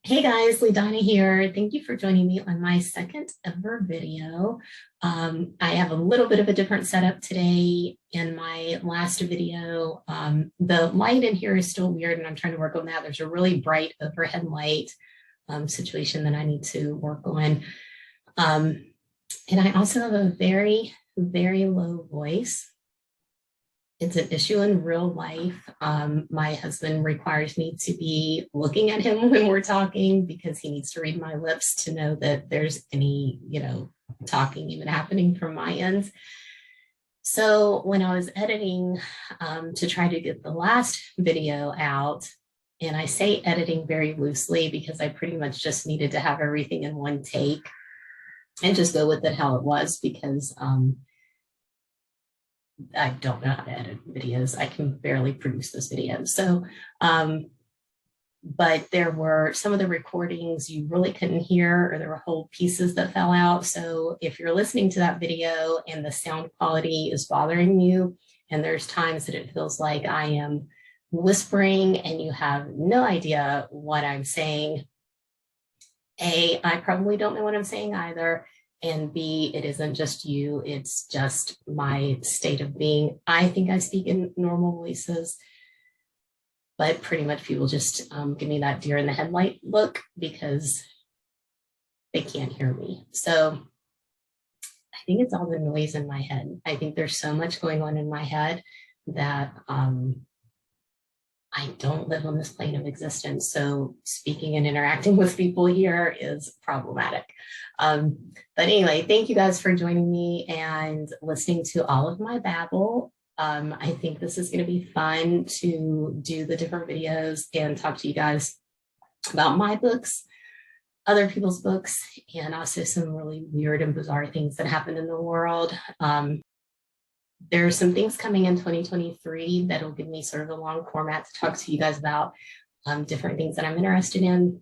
Hey guys, Lidana here. Thank you for joining me on my second ever video. I have a little bit of a different setup today. In my last video, the light in here is still weird and I'm trying to work on that. There's a really bright overhead light situation that I need to work on. And I also have a very, very low voice. It's an issue in real life. My husband requires me to be looking at him when we're talking because he needs to read my lips to know that there's any, talking even happening from my end. So when I was editing to try to get the last video out, and I say editing very loosely because I pretty much just needed to have everything in one take and just go with it how it was because I don't know how to edit videos. I can barely produce those videos. So, but there were some of the recordings you really couldn't hear, or there were whole pieces that fell out. So if you're listening to that video and the sound quality is bothering you, and there's times that it feels like I am whispering and you have no idea what I'm saying, A, I probably don't know what I'm saying either. And B, it isn't just you, it's just my state of being. I think I speak in normal voices, but pretty much people just give me that deer in the headlight look because they can't hear me. So I think it's all the noise in my head. I think there's so much going on in my head that I don't live on this plane of existence. So speaking and interacting with people here is problematic. But anyway, thank you guys for joining me and listening to all of my babble. I think this is going to be fun to do the different videos and talk to you guys about my books, other people's books, and also some really weird and bizarre things that happen in the world. There are some things coming in 2023 that'll give me sort of a long format to talk to you guys about different things that I'm interested in.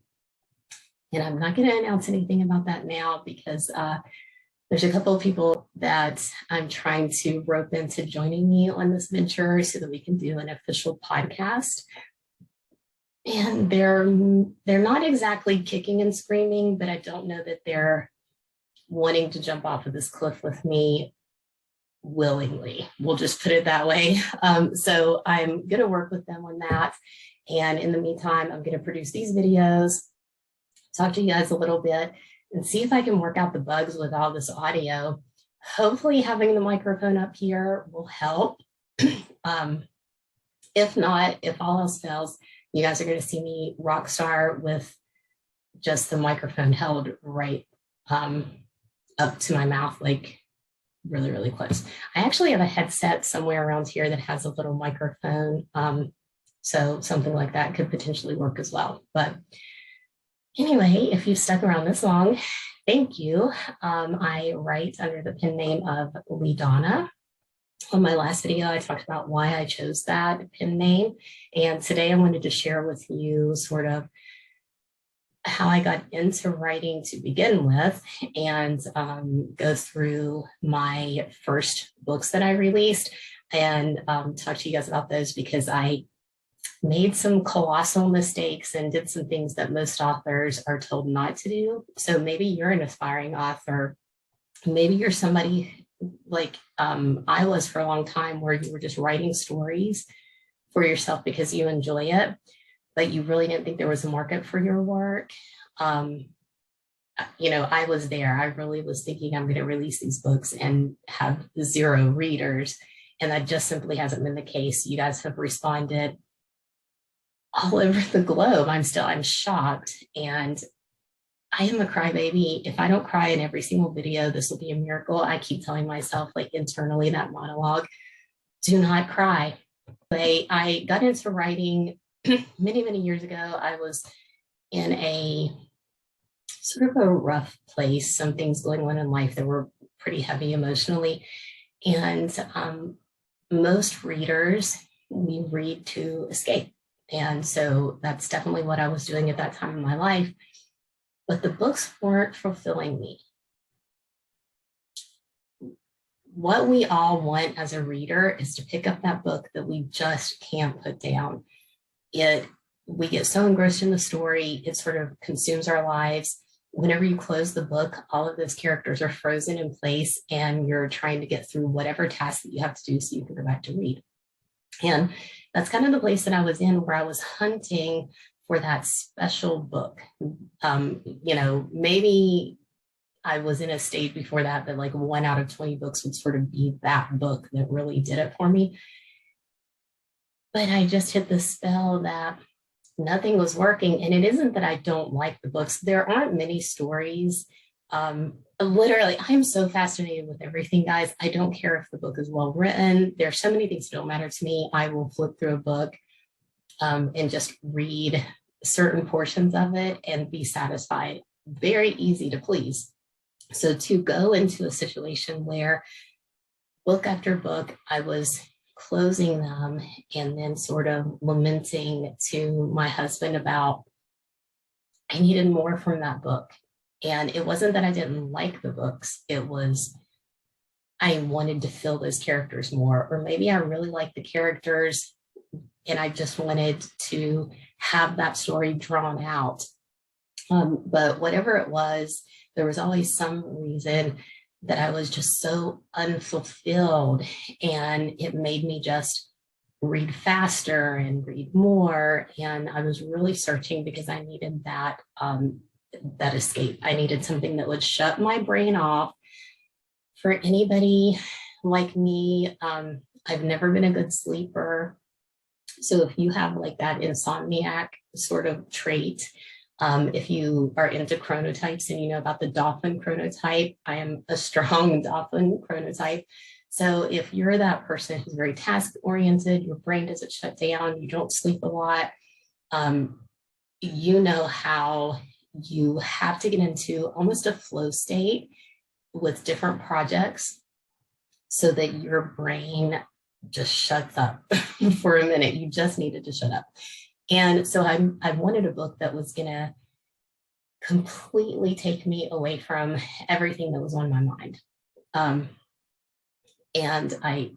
And I'm not going to announce anything about that now because there's a couple of people that I'm trying to rope into joining me on this venture so that we can do an official podcast. And they're not exactly kicking and screaming, but I don't know that they're wanting to jump off of this cliff with me willingly. We'll just put it that way. So I'm going to work with them on that. And in the meantime, I'm going to produce these videos, talk to you guys a little bit, and see if I can work out the bugs with all this audio. Hopefully having the microphone up here will help. If not, if all else fails, you guys are going to see me rock star with just the microphone held right up to my mouth, like really, really close. I actually have a headset somewhere around here that has a little microphone. So something like that could potentially work as well. But anyway, if you've stuck around this long, thank you. I write under the pen name of Lidana. On my last video, I talked about why I chose that pen name. And today I wanted to share with you sort of how I got into writing to begin with and go through my first books that I released and talk to you guys about those because I made some colossal mistakes and did some things that most authors are told not to do. So maybe you're an aspiring author. Maybe you're somebody like I was for a long time where you were just writing stories for yourself because you enjoy it, but you really didn't think there was a market for your work. I was there. I really was thinking I'm going to release these books and have 0 readers. And that just simply hasn't been the case. You guys have responded all over the globe. I'm shocked. And I am a crybaby. If I don't cry in every single video, this will be a miracle. I keep telling myself, like internally, that monologue, do not cry. I got into writing many, many years ago. I was in a sort of a rough place, some things going on in life that were pretty heavy emotionally. And most readers, we read to escape. And so that's definitely what I was doing at that time in my life. But the books weren't fulfilling me. What we all want as a reader is to pick up that book that we just can't put down. It we get so engrossed in the story, it sort of consumes our lives. Whenever you close the book, all of those characters are frozen in place and you're trying to get through whatever task that you have to do so you can go back to read. And that's kind of the place that I was in, where I was hunting for that special book. Maybe I was in a stage before that like 1 out of 20 books would sort of be that book that really did it for me. But I just hit the spell that nothing was working. And it isn't that I don't like the books. There aren't many stories. Literally, I'm so fascinated with everything, guys. I don't care if the book is well written. There's so many things that don't matter to me. I will flip through a book and just read certain portions of it and be satisfied. Very easy to please. So to go into a situation where book after book, I was closing them and then sort of lamenting to my husband about I needed more from that book. And it wasn't that I didn't like the books. It was I wanted to feel those characters more, or maybe I really liked the characters and I just wanted to have that story drawn out. But whatever it was, there was always some reason that I was just so unfulfilled, and it made me just read faster and read more. And I was really searching because I needed that escape. I needed something that would shut my brain off. For anybody like me, I've never been a good sleeper. So if you have like that insomniac sort of trait, if you are into chronotypes and you know about the dolphin chronotype, I am a strong dolphin chronotype. So if you're that person who's very task oriented, your brain doesn't shut down, you don't sleep a lot, you know how you have to get into almost a flow state with different projects so that your brain just shuts up for a minute. You just needed to shut up. And so I wanted a book that was going to completely take me away from everything that was on my mind. And I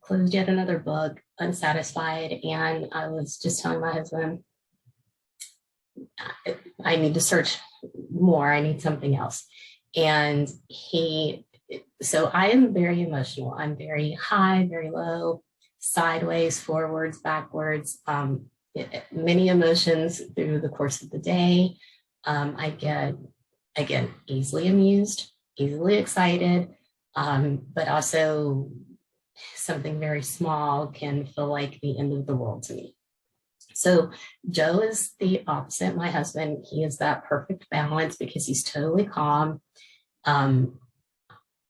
closed yet another book, unsatisfied. And I was just telling my husband, I need to search more. I need something else. And so I am very emotional. I'm very high, very low, sideways, forwards, backwards, many emotions through the course of the day. I get, again, easily amused, easily excited, but also something very small can feel like the end of the world to me. So Joe is the opposite. My husband, he is that perfect balance because he's totally calm.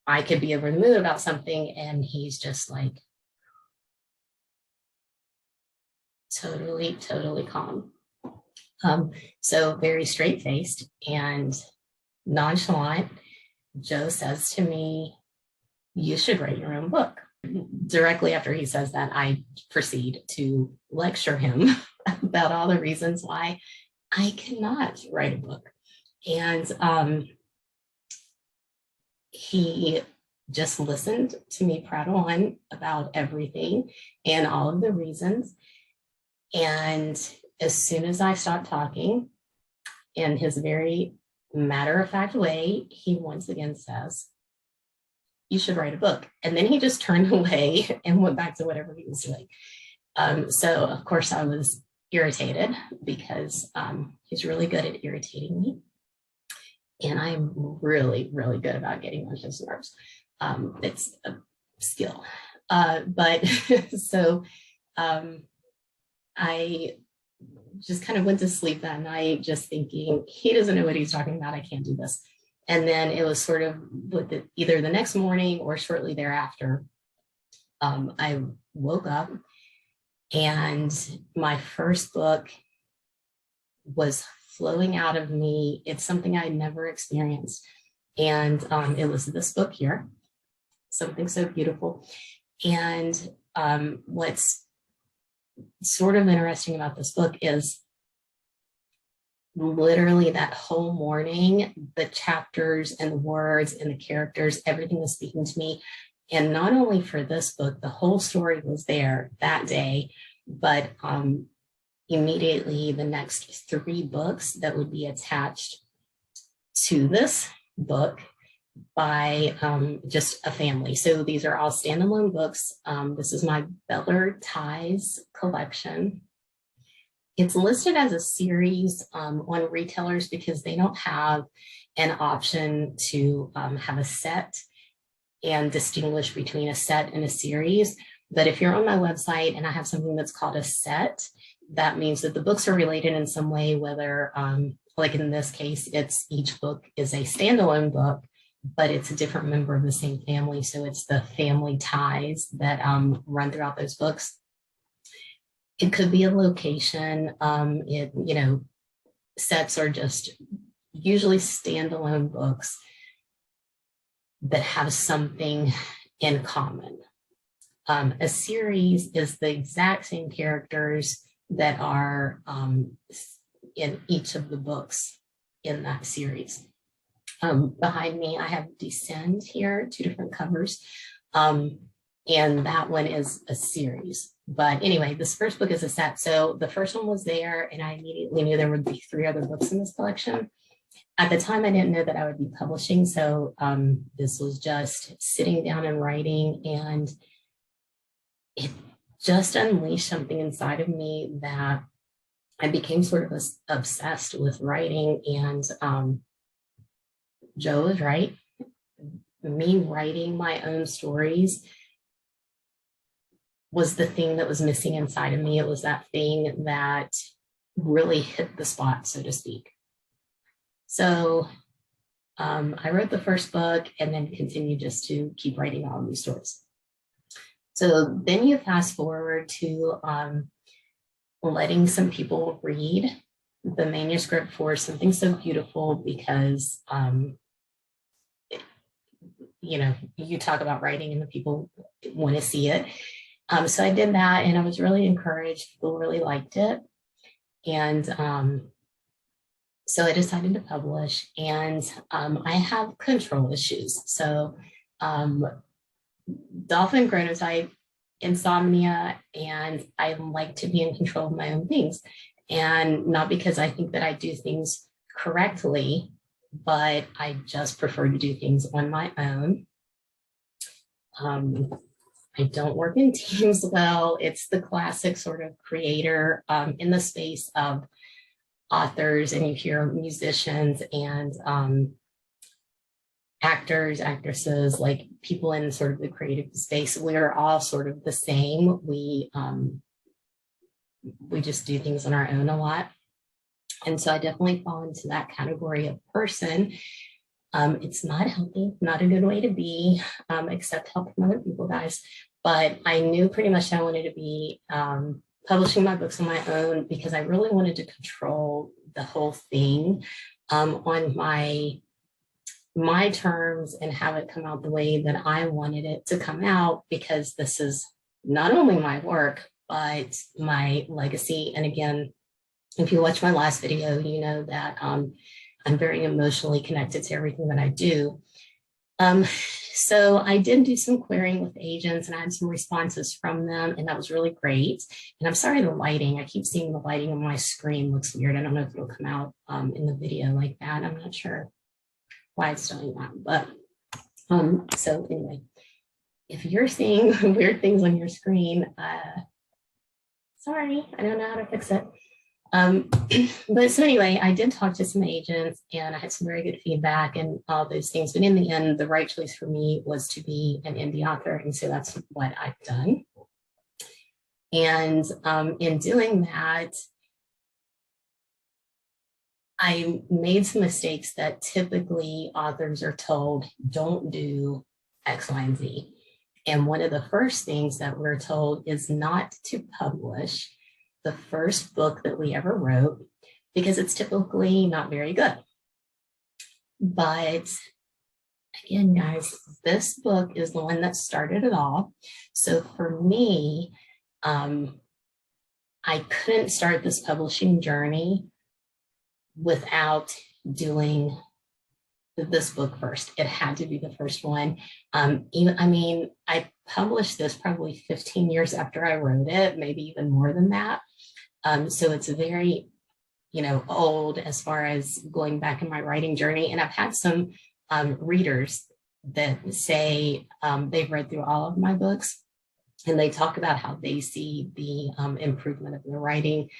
I could be over the moon about something and he's just like totally, totally calm. So very straight-faced and nonchalant. Joe says to me, you should write your own book. Directly after he says that, I proceed to lecture him about all the reasons why I cannot write a book. And he just listened to me prattle on about everything and all of the reasons. And as soon as I stopped talking, in his very matter-of-fact way, he once again says, you should write a book. And then he just turned away and went back to whatever he was doing. So of course I was irritated because he's really good at irritating me. And I'm really, really good about getting on his nerves. It's a skill. But so I just kind of went to sleep that night just thinking, he doesn't know what he's talking about. I can't do this. And then it was sort of either the next morning or shortly thereafter, I woke up and my first book was flowing out of me. It's something I never experienced. And it was this book here, Something So Beautiful. And what's sort of interesting about this book is literally that whole morning, the chapters and the words and the characters, everything was speaking to me. And not only for this book, the whole story was there that day, but immediately the next 3 books that would be attached to this book by just a family. So these are all standalone books. This is my Beller Ties collection. It's listed as a series on retailers because they don't have an option to have a set and distinguish between a set and a series. But if you're on my website and I have something that's called a set, that means that the books are related in some way, whether, like in this case, it's each book is a standalone book, but it's a different member of the same family. So it's the family ties that run throughout those books. It could be a location. Sets are just usually standalone books that have something in common. A series is the exact same characters that are in each of the books in that series. Behind me, I have Descend here, 2 different covers. And that one is a series. But anyway, this first book is a set. So the first one was there, and I immediately knew there would be 3 other books in this collection. At the time, I didn't know that I would be publishing. So this was just sitting down and writing, and it just unleashed something inside of me that I became sort of obsessed with writing. And Joe was right. Me writing my own stories was the thing that was missing inside of me. It was that thing that really hit the spot, so to speak. So I wrote the first book and then continued just to keep writing all of these stories. So then you fast forward to letting some people read the manuscript for Something So Beautiful, because you talk about writing and the people want to see it. So I did that, and I was really encouraged. People really liked it. And so I decided to publish, and I have control issues. So dolphin chronotype, insomnia, and I like to be in control of my own things. And not because I think that I do things correctly, but I just prefer to do things on my own. I don't work in teams well. It's the classic sort of creator in the space of authors, and you hear musicians and actors, actresses, like people in sort of the creative space. We're all sort of the same. We just do things on our own a lot. And so I definitely fall into that category of person. It's not healthy, not a good way to be, except help from other people, guys. But I knew pretty much I wanted to be publishing my books on my own, because I really wanted to control the whole thing on my terms and have it come out the way that I wanted it to come out, because this is not only my work, but my legacy. And again, if you watch my last video, you know that I'm very emotionally connected to everything that I do. So I did do some querying with agents, and I had some responses from them, and that was really great. And I'm sorry, the lighting, I keep seeing the lighting on my screen looks weird. I don't know if it'll come out in the video like that. I'm not sure why it's doing that, but so anyway, if you're seeing weird things on your screen, sorry, I don't know how to fix it. But so anyway, I did talk to some agents, and I had some very good feedback and all those things. But in the end, the right choice for me was to be an indie author. And so that's what I've done. And in doing that, I made some mistakes that typically authors are told, don't do X, Y, and Z. And one of the first things that we're told is not to publish the first book that we ever wrote, because it's typically not very good. But again, guys, this book is the one that started it all. So for me, I couldn't start this publishing journey without doing this book first. It had to be the first one. I published this probably 15 years after I wrote it, maybe even more than that. So it's very, old as far as going back in my writing journey. And I've had some readers that say they've read through all of my books, and they talk about how they see the improvement of the writing.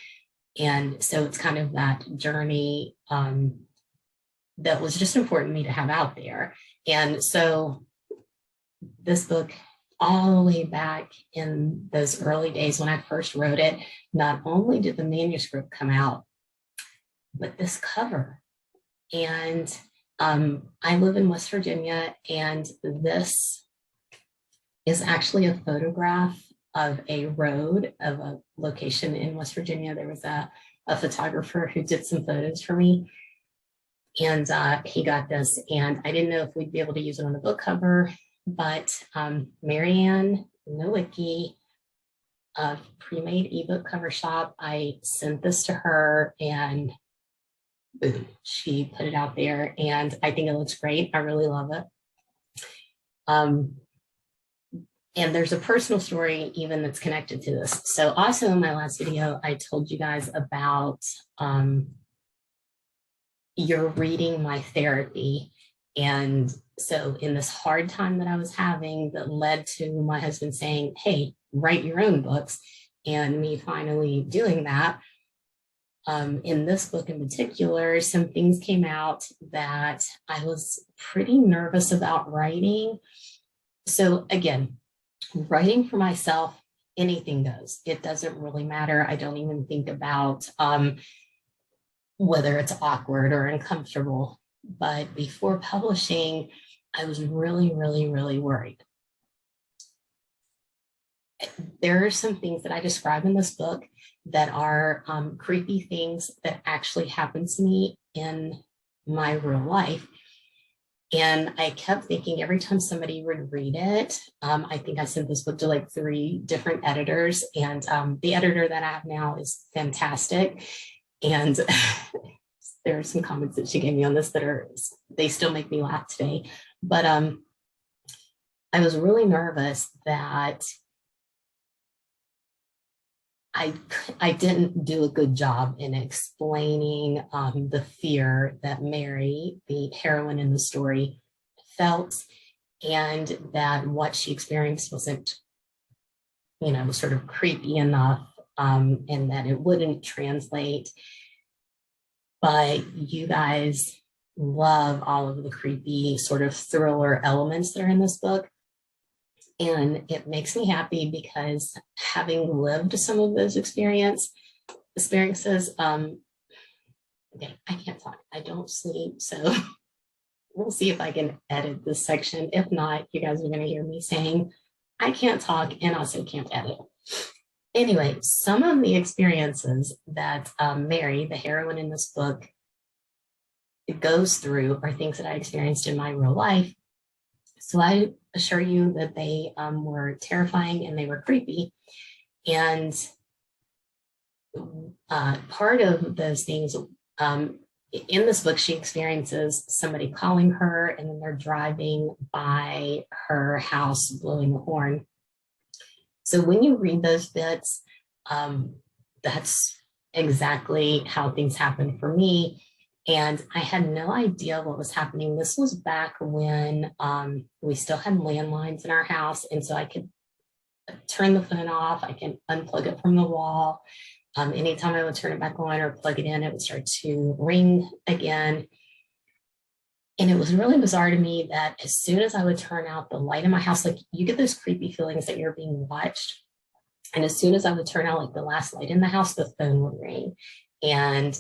And so it's kind of that journey that was just important to me to have out there. And so this book, all the way back in those early days when I first wrote it, not only did the manuscript come out, but this cover. And I live in West Virginia, and this is actually a photograph of a road of a location in West Virginia. There was a photographer who did some photos for me, and he got this, and I didn't know if we'd be able to use it on the book cover, but Marianne Nowicki of Pre-Made ebook cover shop, I sent this to her, and boom, she put it out there, and I think it looks great. I really love it. And there's a personal story even that's connected to this. So also in my last video, I told you guys about you're reading my therapy. And so in this hard time that I was having that led to my husband saying, hey, write your own books, and me finally doing that, in this book in particular, some things came out that I was pretty nervous about writing. So again, writing for myself, anything goes. It doesn't really matter. I don't even think about whether it's awkward or uncomfortable. But before publishing, I was really, really, really worried. There are some things that I describe in this book that are creepy things that actually happen to me in my real life. And I kept thinking every time somebody would read it, I think I sent this book to like 3 different editors, and the editor that I have now is fantastic. And there are some comments that she gave me on this that they still make me laugh today. But I was really nervous that I didn't do a good job in explaining the fear that Mary, the heroine in the story, felt, and that what she experienced wasn't, sort of creepy enough, and that it wouldn't translate. But you guys love all of the creepy sort of thriller elements that are in this book. And it makes me happy because having lived some of those experiences, okay, I can't talk. I don't sleep. So we'll see if I can edit this section. If not, you guys are going to hear me saying, I can't talk and also can't edit. Anyway, some of the experiences that Mary, the heroine in this book, goes through are things that I experienced in my real life. So I assure you that they were terrifying and they were creepy. And part of those things, in this book, she experiences somebody calling her, and then they're driving by her house blowing a horn. So when you read those bits, that's exactly how things happened for me. And I had no idea what was happening. This was back when we still had landlines in our house. And so I could turn the phone off. I can unplug it from the wall. Anytime I would turn it back on or plug it in, it would start to ring again. And it was really bizarre to me that as soon as I would turn out the light in my house, like you get those creepy feelings that you're being watched. And as soon as I would turn out like the last light in the house, the phone would ring. And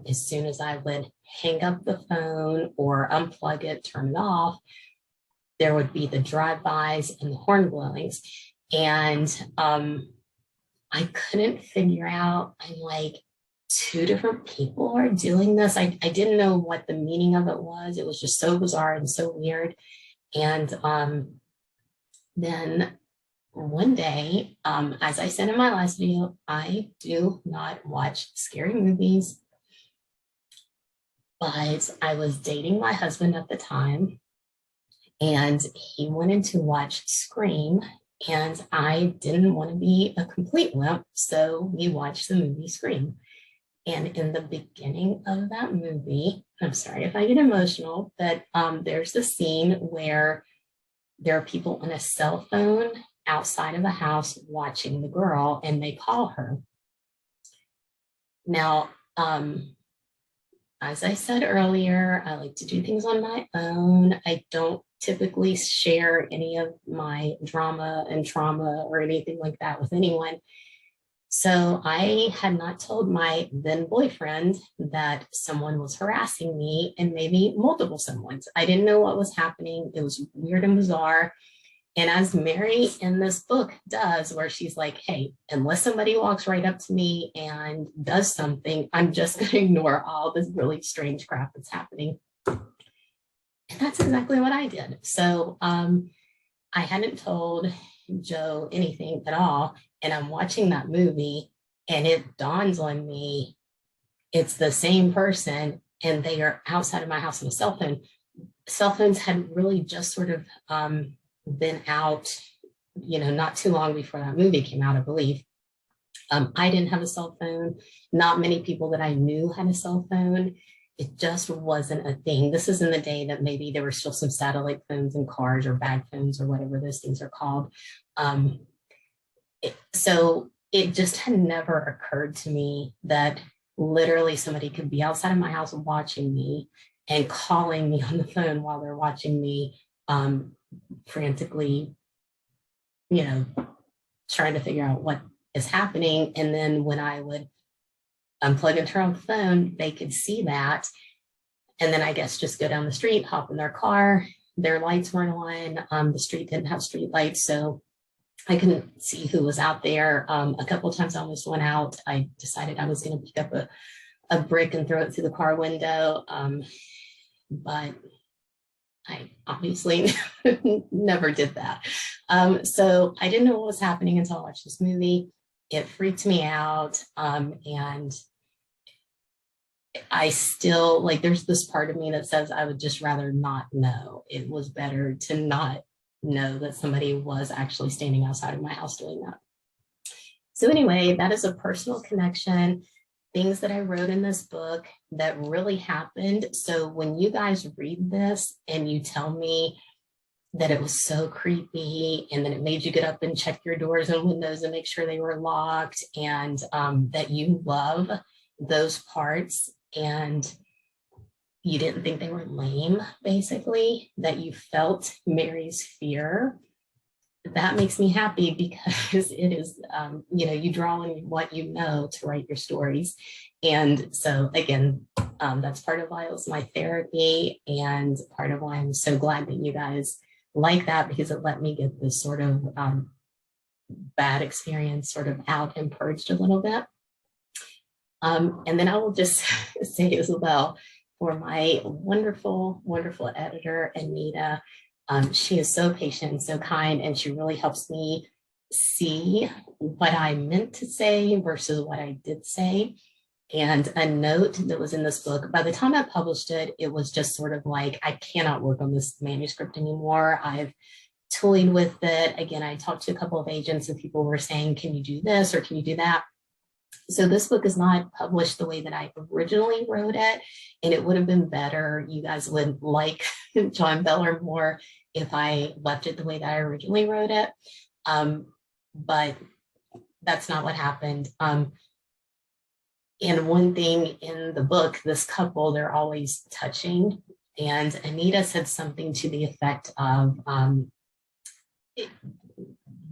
as soon as I would hang up the phone or unplug it, turn it off, there would be the drive-bys and the horn blowings. And I couldn't figure out, I'm like, 2 different people are doing this. I didn't know what the meaning of it was. It was just so bizarre and so weird. And then one day, as I said in my last video, I do not watch scary movies, but I was dating my husband at the time, and he wanted to watch Scream, And I didn't want to be a complete wimp, so we watched the movie Scream. And in the beginning of that movie, I'm sorry if I get emotional, but there's the scene where there are people on a cell phone outside of the house watching the girl, and they call her. Now, as I said earlier, I like to do things on my own. I don't typically share any of my drama and trauma or anything like that with anyone. So I had not told my then boyfriend that someone was harassing me, and maybe multiple someones. I didn't know what was happening. It was weird and bizarre. And as Mary in this book does, where she's like, hey, unless somebody walks right up to me and does something, I'm just going to ignore all this really strange crap that's happening. And that's exactly what I did. So I hadn't told Joe anything at all. And I'm watching that movie, and it dawns on me it's the same person, and they are outside of my house on a cell phone. Cell phones had really just sort of been out, not too long before that movie came out, I believe. I didn't have a cell phone. Not many people that I knew had a cell phone. It just wasn't a thing. This is in the day that maybe there were still some satellite phones in cars, or bag phones, or whatever those things are called. So it just had never occurred to me that literally somebody could be outside of my house watching me and calling me on the phone while they're watching me frantically, trying to figure out what is happening. And then when I would unplug and turn on the phone, they could see that. And then I guess just go down the street, hop in their car. Their lights weren't on. The street didn't have street lights, so I couldn't see who was out there. A couple of times I almost went out. I decided I was going to pick up a brick and throw it through the car window. But I obviously never did that. So I didn't know what was happening until I watched this movie. It freaked me out. And I still, like, there's this part of me that says I would just rather not know. It was better to not know that somebody was actually standing outside of my house doing that. So anyway, that is a personal connection, things that I wrote in this book that really happened. So when you guys read this and you tell me that it was so creepy, and then it made you get up and check your doors and windows and make sure they were locked, and that you love those parts, and you didn't think they were lame, basically, that you felt Mary's fear, that makes me happy, because it is, you draw on what you know to write your stories. And so again, that's part of why it was my therapy, and part of why I'm so glad that you guys like that, because it let me get this sort of bad experience sort of out and purged a little bit. And then I will just say as well, for my wonderful, wonderful editor, Anita. She is so patient and so kind, and she really helps me see what I meant to say versus what I did say. And a note that was in this book, by the time I published it, it was just sort of like, I cannot work on this manuscript anymore. I've toyed with it. Again, I talked to a couple of agents, and people were saying, can you do this or can you do that? So this book is not published the way that I originally wrote it, and it would have been better. You guys would like John Beller more if I left it the way that I originally wrote it. But that's not what happened. And one thing in the book, this couple, they're always touching. And Anita said something to the effect of,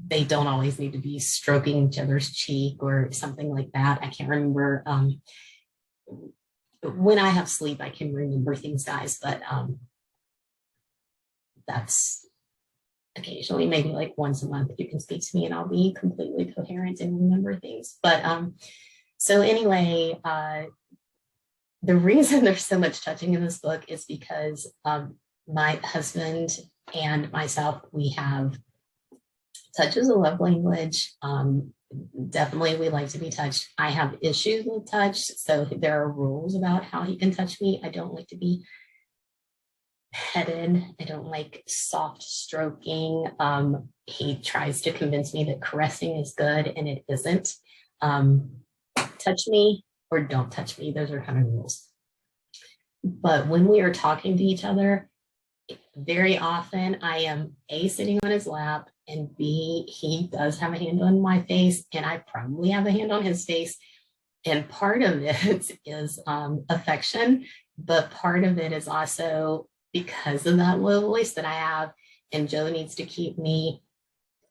they don't always need to be stroking each other's cheek or something like that. I can't remember. When I have sleep, I can remember things, guys, but that's occasionally, maybe like once a month, you can speak to me and I'll be completely coherent and remember things. But so anyway, the reason there's so much touching in this book is because my husband and myself, we have touch is a love language. Definitely we like to be touched. I have issues with touch, so there are rules about how he can touch me. I don't like to be petted. I don't like soft stroking. He tries to convince me that caressing is good, and it isn't. Touch me or don't touch me. Those are kind of rules. But when we are talking to each other, very often I am A, sitting on his lap, and B, he does have a hand on my face, and I probably have a hand on his face. And part of it is affection, but part of it is also because of that low voice that I have. And Joe needs to keep me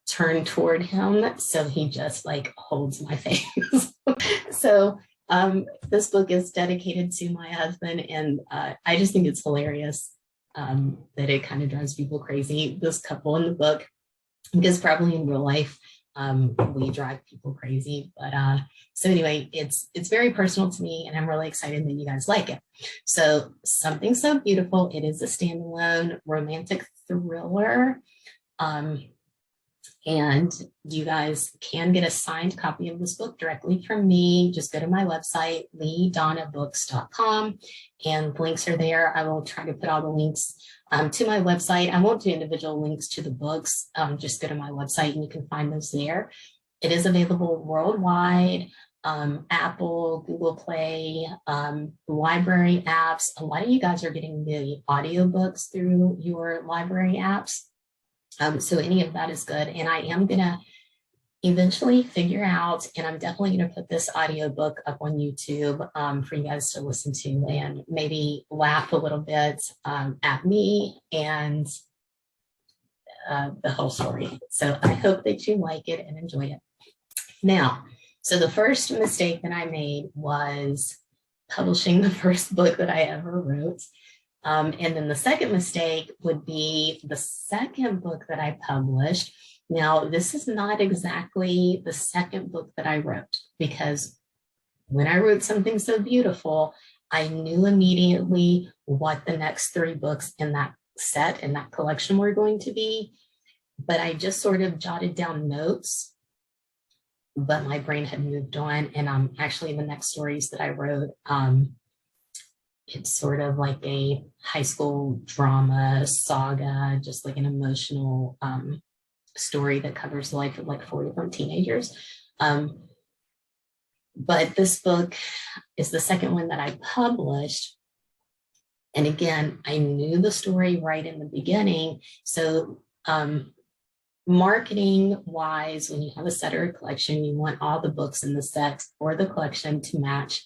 turned toward him. So he just like holds my face. So this book is dedicated to my husband. And I just think it's hilarious that it kind of drives people crazy. This couple in the book, because probably in real life, we drive people crazy. But so anyway, it's very personal to me, and I'm really excited that you guys like it. So Something So Beautiful, it is a standalone romantic thriller. And you guys can get a signed copy of this book directly from me. Just go to my website, leedonnabooks.com, and the links are there. I will try to put all the links to my website. I won't do individual links to the books. Just go to my website and you can find those there. It is available worldwide, Apple, Google Play, library apps. A lot of you guys are getting the audiobooks through your library apps. So any of that is good. And I am going to eventually figure out, and I'm definitely going to put this audiobook up on YouTube for you guys to listen to and maybe laugh a little bit at me and the whole story. So I hope that you like it and enjoy it. Now, so the first mistake that I made was publishing the first book that I ever wrote. And then the second mistake would be the second book that I published. Now, this is not exactly the second book that I wrote, because when I wrote Something So Beautiful, I knew immediately what the next 3 books in that set, in that collection, were going to be. But I just sort of jotted down notes, but my brain had moved on. And actually the next stories that I wrote, it's sort of like a high school drama saga, just like an emotional story that covers the life of like 4 different teenagers. But this book is the second one that I published. And again, I knew the story right in the beginning. So marketing wise, when you have a set or a collection, you want all the books in the set or the collection to match.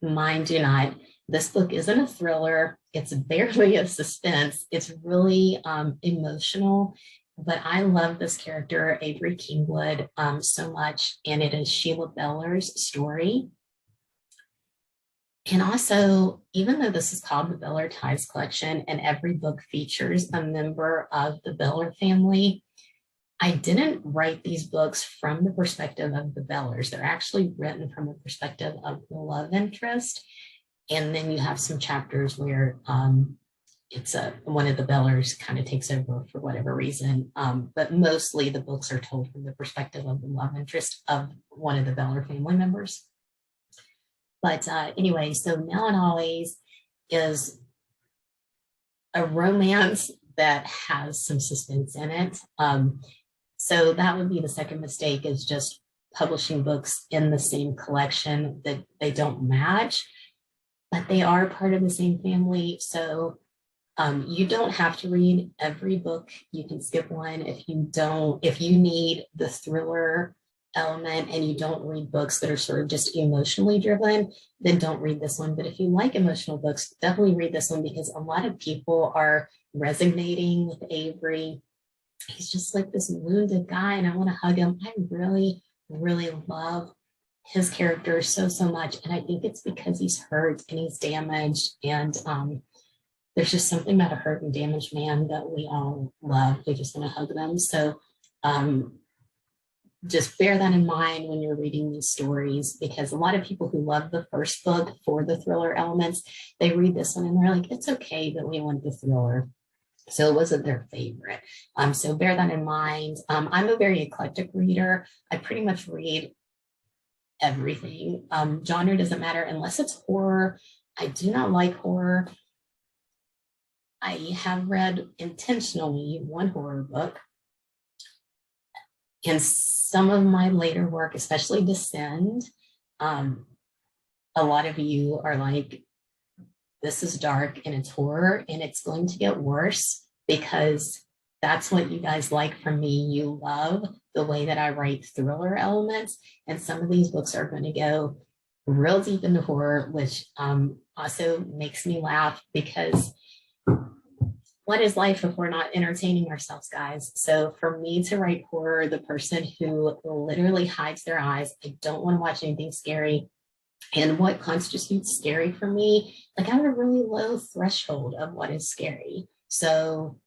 Mine do not. This book isn't a thriller. It's barely a suspense. It's really emotional, but I love this character, Avery Kingwood, so much. And it is Sheila Beller's story. And also, even though this is called the Beller Ties Collection and every book features a member of the Beller family, I didn't write these books from the perspective of the Bellers. They're actually written from the perspective of the love interest. And then you have some chapters where it's one of the Bellers kind of takes over for whatever reason. But mostly the books are told from the perspective of the love interest of one of the Beller family members. But anyway, so Now and Always is a romance that has some suspense in it. So that would be the second mistake, is just publishing books in the same collection that they don't match, but they are part of the same family. So you don't have to read every book. You can skip one if you need the thriller element and you don't read books that are sort of just emotionally driven, then don't read this one. But if you like emotional books, definitely read this one, because a lot of people are resonating with Avery. He's just like this wounded guy, and I want to hug him. I really, really love his character so much. And I think it's because he's hurt and he's damaged. And there's just something about a hurt and damaged man that we all love. We just want to hug them. So just bear that in mind when you're reading these stories, because a lot of people who love the first book for the thriller elements, they read this one and they're like, it's okay, but we want the thriller. So it wasn't their favorite. So bear that in mind. I'm a very eclectic reader. I pretty much read everything. Genre doesn't matter unless it's horror. I do not like horror. I have read intentionally one horror book. And some of my later work, especially Descend, a lot of you are like, this is dark and it's horror and it's going to get worse because that's what you guys like from me. You love the way that I write thriller elements. And some of these books are going to go real deep into horror, which also makes me laugh because what is life if we're not entertaining ourselves, guys? So for me to write horror, the person who literally hides their eyes, I don't want to watch anything scary. And what constitutes scary for me, like I have a really low threshold of what is scary. So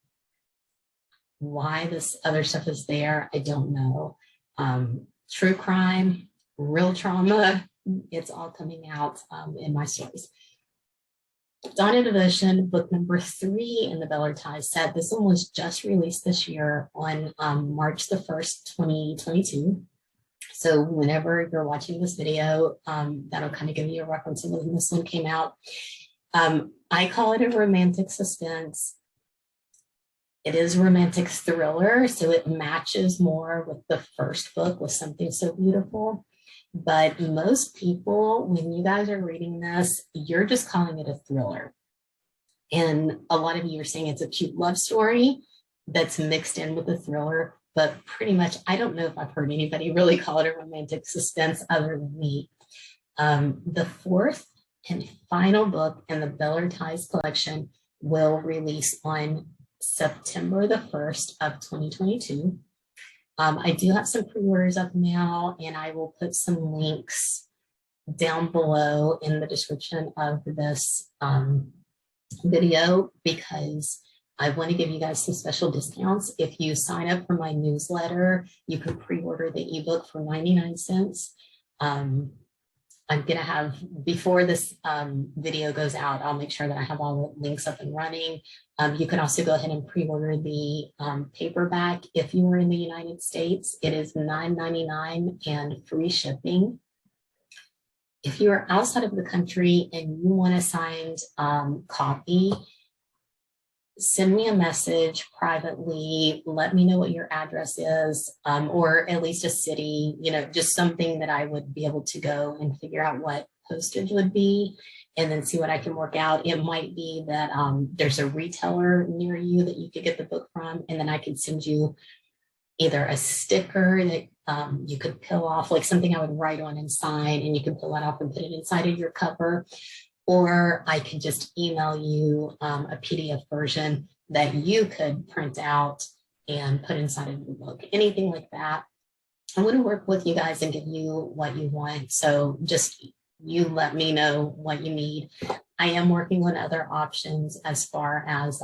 why this other stuff is there, I don't know. True crime, real trauma, it's all coming out in my stories. Dawn of Devotion, book number 3 in the Bellertide set. This one was just released this year on March the 1st, 2022. So whenever you're watching this video, that'll kind of give you a reference of when this one came out. I call it a romantic suspense. It is a romantic thriller, so it matches more with the first book with Something So Beautiful. But most people, when you guys are reading this, you're just calling it a thriller. And a lot of you are saying it's a cute love story that's mixed in with a thriller. But pretty much, I don't know if I've heard anybody really call it a romantic suspense other than me. The 4th and final book in the Bellertide collection will release on September the 1st of 2022. I do have some pre-orders up now, and I will put some links down below in the description of this video because I want to give you guys some special discounts. If you sign up for my newsletter, you can pre-order the ebook for 99 cents. I'm going to have, before this video goes out, I'll make sure that I have all the links up and running. You can also go ahead and pre-order the paperback. If you are in the United States, it is $9.99 and free shipping. If you are outside of the country and you want a signed copy, send me a message privately. Let me know what your address is, or at least a city, just something that I would be able to go and figure out what postage would be and then see what I can work out. It might be that there's a retailer near you that you could get the book from, and then I could send you either a sticker that you could peel off, like something I would write on and sign, and you can pull that off and put it inside of your cover. Or I could just email you a PDF version that you could print out and put inside of your book, anything like that. I want to work with you guys and give you what you want. So just you let me know what you need. I am working on other options as far as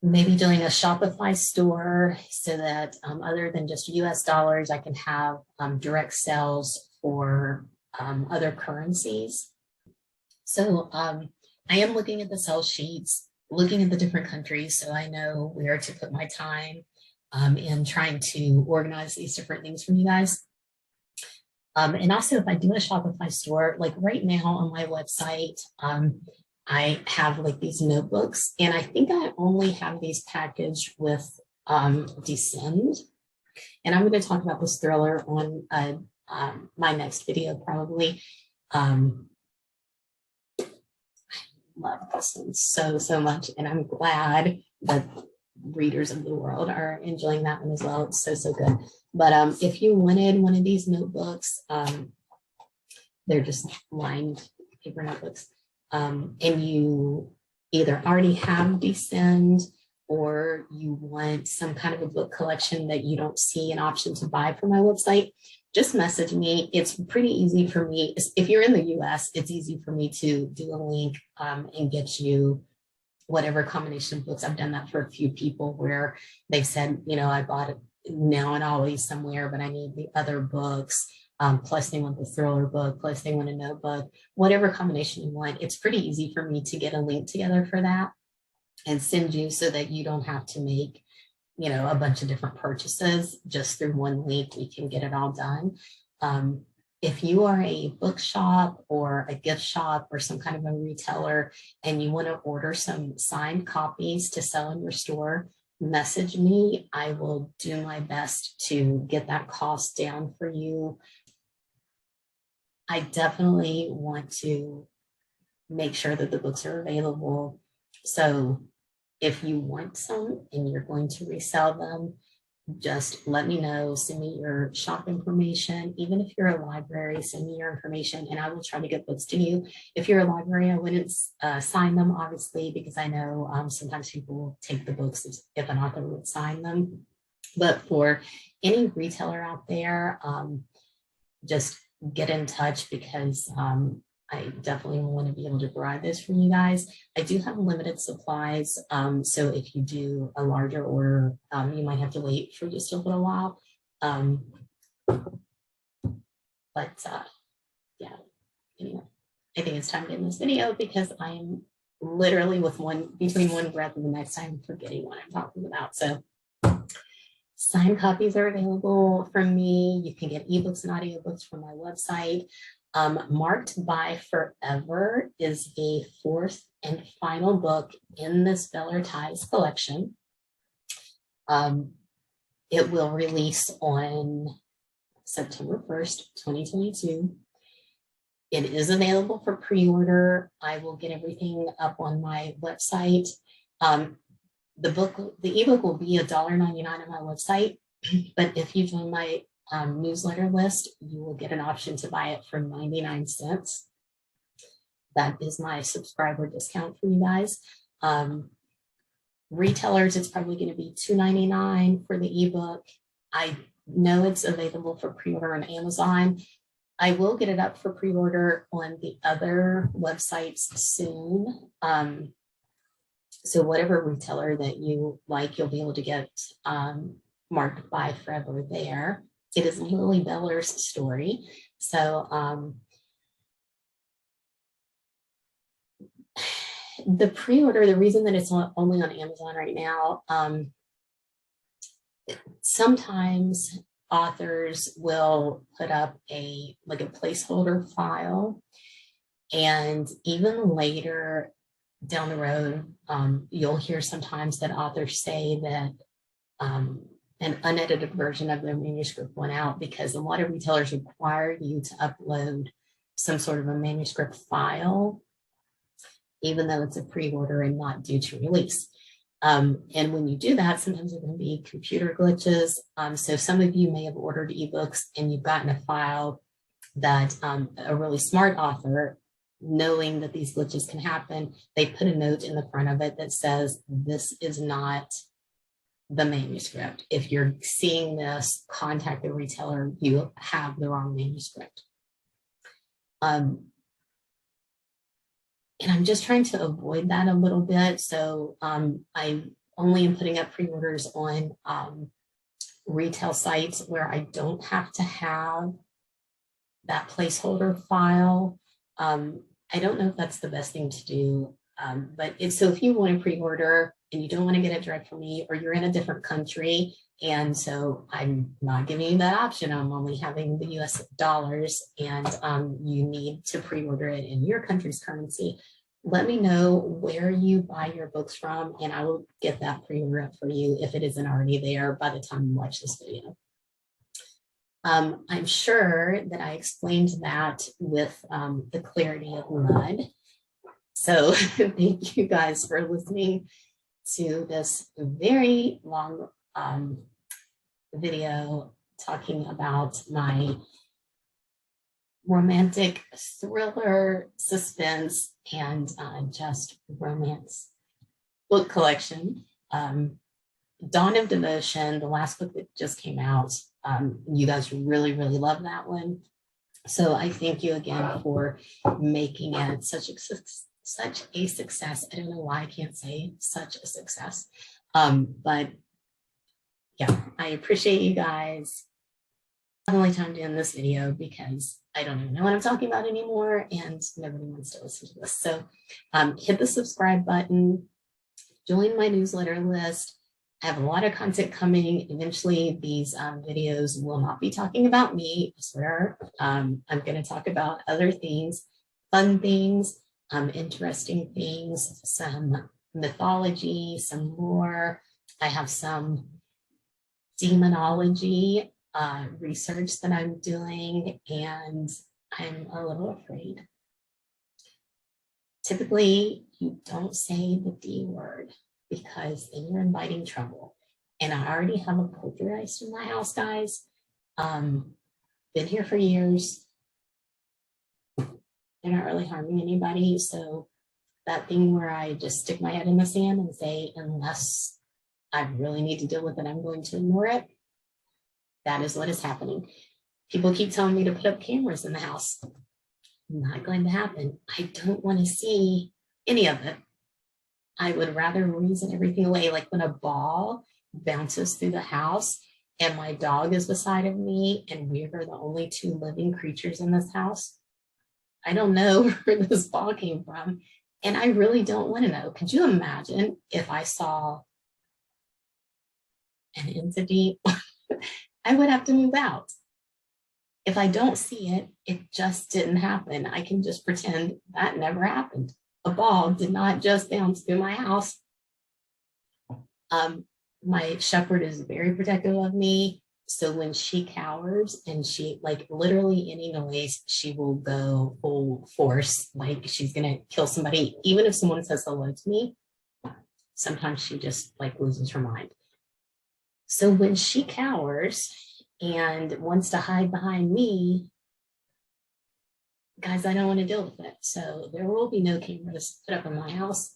maybe doing a Shopify store so that other than just US dollars, I can have direct sales for other currencies. So I am looking at the sales sheets, looking at the different countries, so I know where to put my time in trying to organize these different things for you guys. And also, if I do a Shopify store, like right now on my website, I have like these notebooks, and I think I only have these packaged with Descend. And I'm going to talk about this thriller on my next video probably. Love this one so much, and I'm glad that readers of the world are enjoying that one as well. It's so good. But if you wanted one of these notebooks, they're just lined paper notebooks, and you either already have Descend or you want some kind of a book collection that you don't see an option to buy from my website, just message me. It's pretty easy for me. If you're in the US, it's easy for me to do a link and get you whatever combination of books. I've done that for a few people where they've said, I bought it now and always somewhere, but I need the other books. Plus they want the thriller book, plus they want a notebook, whatever combination you want. It's pretty easy for me to get a link together for that and send you so that you don't have to make a bunch of different purchases just through one link. We can get it all done. if you are a bookshop or a gift shop or some kind of a retailer and you want to order some signed copies to sell in your store, message me. I will do my best to get that cost down for you. I definitely want to make sure that the books are available. So if you want some and you're going to resell them, just let me know, send me your shop information. Even if you're a library, send me your information and I will try to get books to you. If you're a library, I wouldn't sign them, obviously, because I know sometimes people will take the books if an author would sign them. But for any retailer out there, just get in touch because I definitely want to be able to provide this for you guys. I do have limited supplies, so if you do a larger order, you might have to wait for just a little while. Yeah, anyway, I think it's time to end this video because I'm literally between one breath and the next I'm forgetting what I'm talking about. So signed copies are available from me. You can get ebooks and audiobooks from my website. Marked by Forever is a fourth and final book in this Beller Ties collection. It will release on September 1st, 2022. It is available for pre-order. I will get everything up on my website. The ebook will be $1.99 on my website, but if you join my newsletter list, you will get an option to buy it for 99 cents. That is my subscriber discount for you guys. Retailers, it's probably going to be $2.99 for the ebook. I know it's available for pre-order on Amazon. I will get it up for pre-order on the other websites soon. So whatever retailer that you like, you'll be able to get Marked by Forever there. It is Lily Beller's story. So the pre-order, the reason that it's only on Amazon right now, sometimes authors will put up a placeholder file, and even later down the road, you'll hear sometimes that authors say that an unedited version of their manuscript went out because a lot of retailers require you to upload some sort of a manuscript file, even though it's a pre-order and not due to release. And when you do that, sometimes there can be computer glitches. So some of you may have ordered ebooks and you've gotten a file that a really smart author, knowing that these glitches can happen, they put a note in the front of it that says, this is not the manuscript. If you're seeing this, contact the retailer, you have the wrong manuscript. And I'm just trying to avoid that a little bit. So I only am putting up pre-orders on retail sites where I don't have to have that placeholder file. I don't know if that's the best thing to do, but so if you want to pre-order and you don't want to get it direct from me, or you're in a different country, and so I'm not giving you that option, I'm only having the US dollars, and you need to pre-order it in your country's currency, let me know where you buy your books from, and I will get that pre-order up for you if it isn't already there by the time you watch this video. I'm sure that I explained that with the clarity of mud. So thank you guys for listening to this very long video talking about my romantic thriller, suspense, and just romance book collection. Dawn of Devotion, the last book that just came out. You guys really, really love that one. So I thank you again for making it such a success. I don't know why I can't say such a success. But yeah, I appreciate you guys. Definitely time to end this video because I don't even know what I'm talking about anymore and nobody wants to listen to this. So hit the subscribe button, join my newsletter list. I have a lot of content coming. Eventually, these videos will not be talking about me, I swear. I'm going to talk about other things, fun things, interesting things, some mythology, some lore. I have some demonology research that I'm doing, and I'm a little afraid. Typically, you don't say the D word because then you're inviting trouble. And I already have a poltergeist in my house, guys. Been here for years. They're not really harming anybody. So that thing where I just stick my head in the sand and say, unless I really need to deal with it, I'm going to ignore it. That is what is happening. People keep telling me to put up cameras in the house. Not going to happen. I don't want to see any of it. I would rather reason everything away. Like when a ball bounces through the house and my dog is beside of me and we are the only two living creatures in this house. I don't know where this ball came from. And I really don't want to know. Could you imagine if I saw an entity? I would have to move out. If I don't see it, it just didn't happen. I can just pretend that never happened. A ball did not just bounce through my house. My shepherd is very protective of me. So when she cowers and she, like literally any noise, she will go full force. Like she's going to kill somebody. Even if someone says hello to me, sometimes she just like loses her mind. So when she cowers and wants to hide behind me, guys, I don't want to deal with it. So there will be no cameras put up in my house.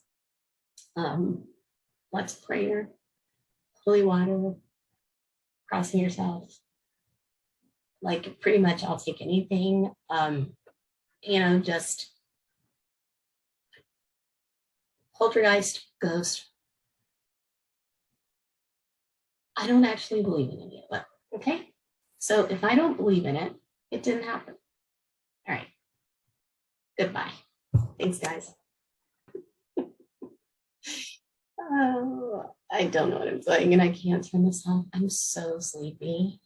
Lots of prayer, holy water, crossing yourself. Like pretty much I'll take anything, just poltergeist, ghost. I don't actually believe in any of it. Okay. So if I don't believe in it, it didn't happen. All right. Goodbye. Thanks, guys. Oh, I don't know what I'm saying, and I can't turn this off. I'm so sleepy.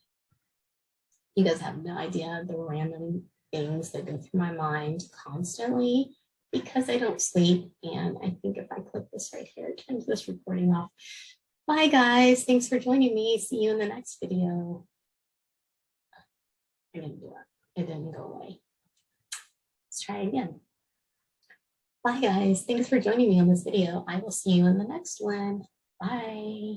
You guys have no idea the random things that go through my mind constantly because I don't sleep. And I think if I click this right here, it turns this recording off. Bye, guys. Thanks for joining me. See you in the next video. I didn't do it. It didn't go away. Let's try again. Bye, guys. Thanks for joining me on this video. I will see you in the next one. Bye.